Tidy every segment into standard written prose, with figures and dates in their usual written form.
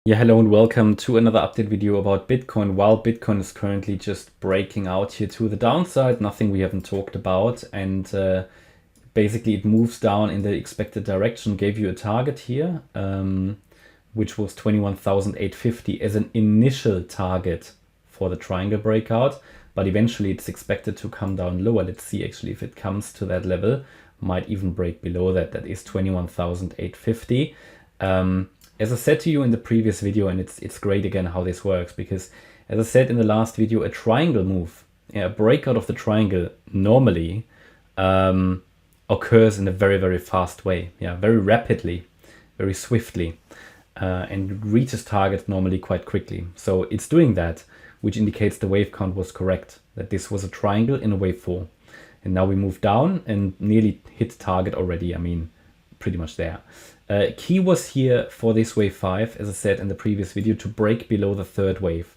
Yeah, hello and welcome to another update video about Bitcoin. While Bitcoin is currently just breaking out here to the downside, nothing we haven't talked about, and basically it moves down in the expected direction. Gave you a target here, which was 21,850 as an initial target for the triangle breakout, but eventually it's expected to come down lower. Let's see actually if it comes to that level, might even break below that. That is 21,850. As I said to you in the previous video, and it's great again how this works, because as I said in the last video, a triangle move, a breakout of the triangle normally occurs in a very, very fast way, very rapidly, very swiftly, and reaches target normally quite quickly. So it's doing that, which indicates the wave count was correct, that this was a triangle in a wave 4. And now we move down and nearly hit target already. I mean, pretty much there. Key was here for this wave 5, as I said in the previous video, to break below the third wave.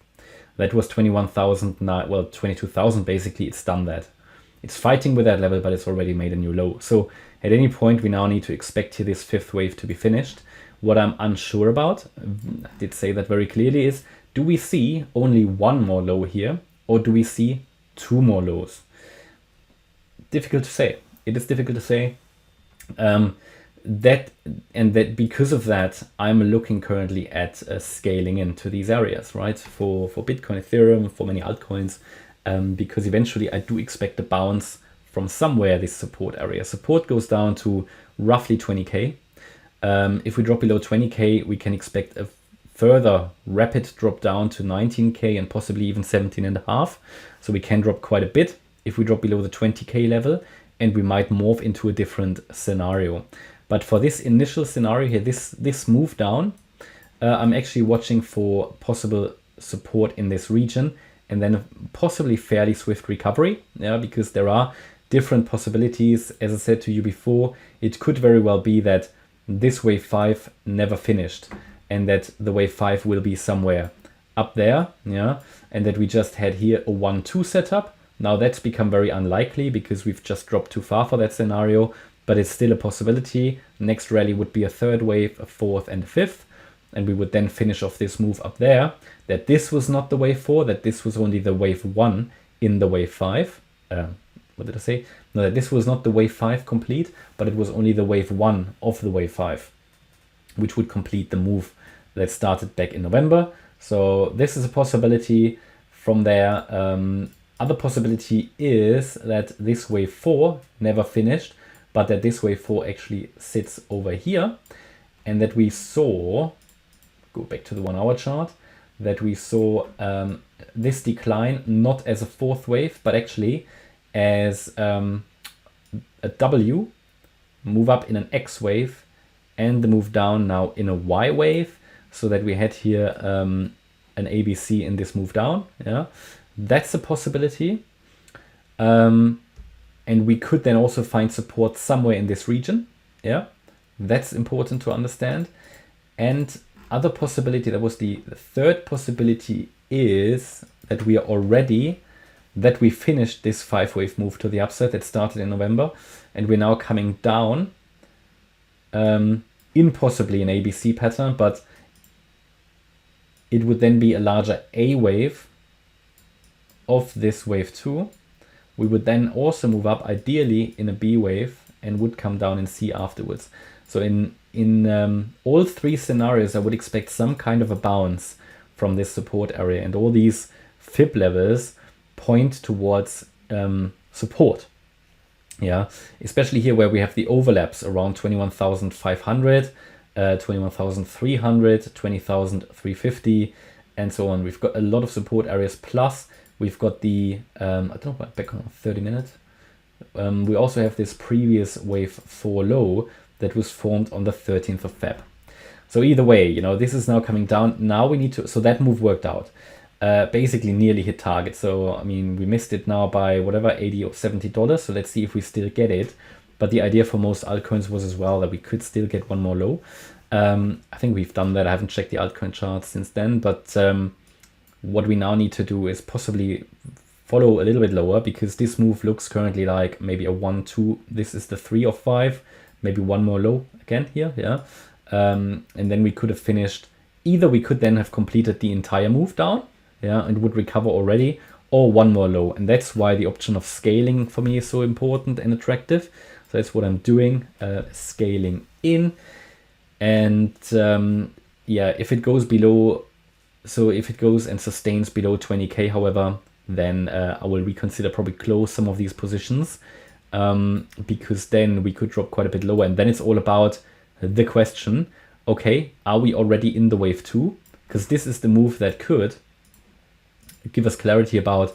That was 21,000, well, 22,000 basically. It's done that. It's fighting with that level, but it's already made a new low. So at any point, we now need to expect here this fifth wave to be finished. What I'm unsure about, I did say that very clearly, is do we see only one more low here, or do we see two more lows? Difficult to say. It is difficult to say. That because of that, I'm looking currently at scaling into these areas, right? For Bitcoin, Ethereum, for many altcoins, because eventually I do expect a bounce from somewhere. This support area. Support goes down to roughly 20k. If we drop below 20k, we can expect a further rapid drop down to 19k and possibly even 17.5. So we can drop quite a bit if we drop below the 20k level, and we might morph into a different scenario. But for this initial scenario here, this move down, I'm actually watching for possible support in this region, and then possibly fairly swift recovery, because there are different possibilities. As I said to you before, it could very well be that this wave 5 never finished, and that the wave 5 will be somewhere up there, and that we just had here a 1-2 setup. Now that's become very unlikely because we've just dropped too far for that scenario, but it's still a possibility. Next rally would be a third wave, a fourth and a fifth, and we would then finish off this move up there, that this was not the wave 4, that this was only the wave 1 in the wave 5. What did I say? No, that this was not the wave 5 complete, but it was only the wave 1 of the wave 5, which would complete the move that started back in November. So this is a possibility from there. Other possibility is that this wave 4 never finished, but that this wave 4 actually sits over here, and that we saw, go back to the 1 hour chart, that we saw this decline not as a fourth wave, but actually as a W, move up in an X wave, and the move down now in a Y wave, so that we had here an ABC in this move down. That's a possibility. And we could then also find support somewhere in this region. That's important to understand. And other possibility, that was the third possibility, is that we are already, that we finished this 5-wave move to the upside that started in November, and we're now coming down in possibly an ABC pattern, but it would then be a larger A wave of this wave 2. We would then also move up ideally in a B wave and would come down in C afterwards. So in all three scenarios, I would expect some kind of a bounce from this support area, and all these fib levels point towards support. Especially here where we have the overlaps around 21,500, 21,300, 20,350, and so on. We've got a lot of support areas, plus we've got the, I don't know, back on 30 minutes. We also have this previous wave 4 low that was formed on the 13th of Feb. So either way, this is now coming down. Now we need to, so that move worked out. Basically nearly hit target. So, I mean, we missed it now by whatever, $80 or $70. So let's see if we still get it. But the idea for most altcoins was as well that we could still get one more low. I think we've done that. I haven't checked the altcoin charts since then, but what we now need to do is possibly follow a little bit lower, because this move looks currently like maybe a 1-2. This is the 3 of 5, maybe one more low again here. And then we could have finished either we could then have completed the entire move down, yeah, and would recover already, or one more low. And that's why the option of scaling for me is so important and attractive. So that's what I'm doing, scaling in. And yeah, if it goes below, so if it goes and sustains below 20K, however, then I will reconsider, probably close some of these positions, because then we could drop quite a bit lower. And then it's all about the question, okay, are we already in the wave 2? Because this is the move that could give us clarity about,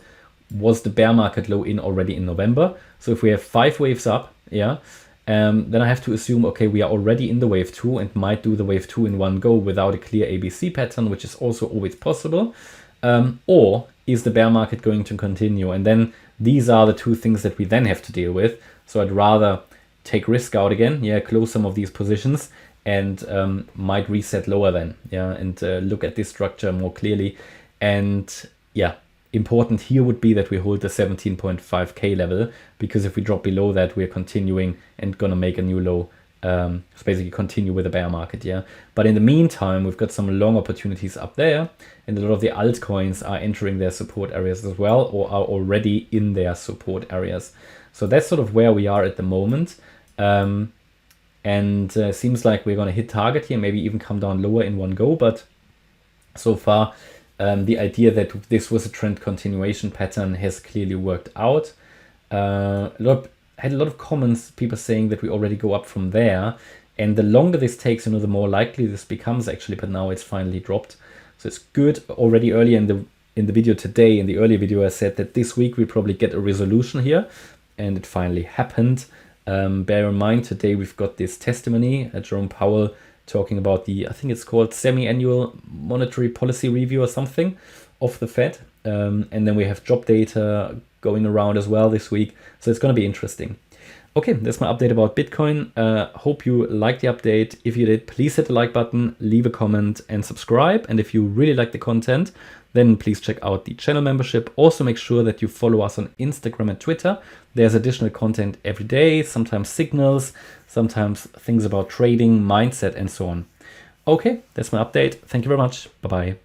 was the bear market low in already in November? So if we have 5 waves up, yeah, then I have to assume, okay, we are already in the wave 2 and might do the wave 2 in one go without a clear ABC pattern, which is also always possible. Or is the bear market going to continue? And then these are the two things that we then have to deal with. So I'd rather take risk out again, yeah, close some of these positions, and might reset lower then, yeah, and look at this structure more clearly. And yeah, important here would be that we hold the 17.5K level, because if we drop below that, we're continuing and gonna make a new low. So basically continue with the bear market, yeah. But in the meantime, we've got some long opportunities up there, and a lot of the altcoins are entering their support areas as well, or are already in their support areas. So that's sort of where we are at the moment. And seems like we're going to hit target here, maybe even come down lower in one go. But so far, the idea that this was a trend continuation pattern has clearly worked out. Had a lot of comments, people saying that we already go up from there. And the longer this takes, the more likely this becomes actually. But now it's finally dropped. So it's good. Already earlier in the video today, in the earlier video, I said that this week we probably get a resolution here. And it finally happened. Bear in mind, today we've got this testimony, Jerome Powell, talking about the, I think it's called semi-annual monetary policy review or something of the Fed. And then we have job data going around as well this week. So it's going to be interesting. Okay, that's my update about Bitcoin. Hope you liked the update. If you did, please hit the like button, leave a comment and subscribe. And if you really like the content, then please check out the channel membership. Also make sure that you follow us on Instagram and Twitter. There's additional content every day, sometimes signals, sometimes things about trading, mindset, and so on. Okay, that's my update. Thank you very much. Bye-bye.